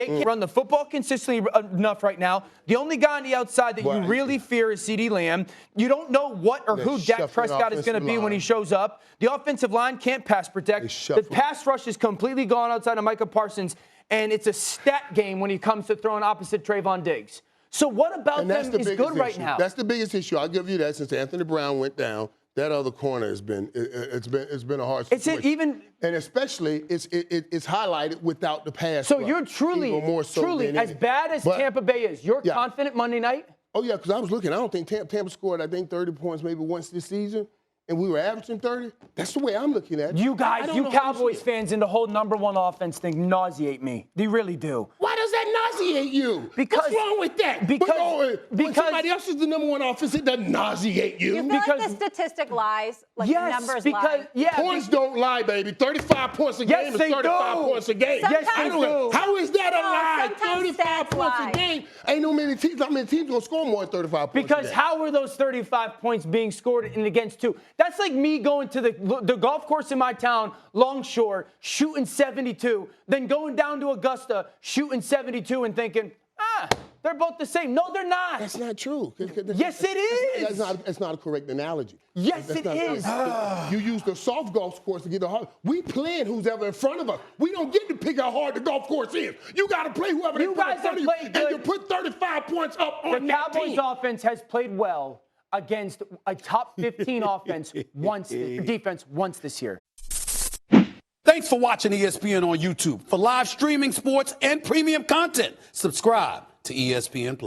They can't run the football consistently enough right now. The only guy on the outside that you really fear is CeeDee Lamb. You don't know what or who Dak Prescott is going to be when he shows up. The offensive line can't pass protect. The pass rush is completely gone outside of Micah Parsons, and it's a stat game when he comes to throwing opposite Trayvon Diggs. So what about them is good right now? That's the biggest issue. I'll give you that. Since Anthony Brown went down, that other corner has been it's been a hard situation. And especially it's highlighted without the pass. So you're truly as bad as Tampa Bay is. You're confident Monday night? Oh yeah, because I was looking. I don't think Tampa scored 30 points maybe once this season. And we were averaging 30. That's the way I'm looking at it. You guys, you Cowboys fans and the whole number one offense thing nauseate me. They really do. Why does that nauseate you? What's wrong with that? Because when somebody else is the number one offense, it doesn't nauseate you. You feel like the statistic lies? Like the numbers lie? Points don't lie, baby. 35 points a game is 35 points a game. Yes, they do. How is that a lie? 35 points a game. Ain't no many teams. How many teams going to score more than 35 points Because how are those 35 points being scored in against two? That's like me going to the golf course in my town, Longshore, shooting 72, then going down to Augusta, shooting 72 and thinking, they're both the same. No, they're not. That's not true. Yes, it is. That's not a correct analogy. Yes, it is. You use the soft golf course to get the hard. We playing who's ever in front of us. We don't get to pick how hard the golf course is. You got to play whoever they put in front of you. And you put 35 points up on that team. The Cowboys offense has played well against a top 15 defense once this year. Thanks for watching ESPN on YouTube. For live streaming sports and premium content, subscribe to ESPN+.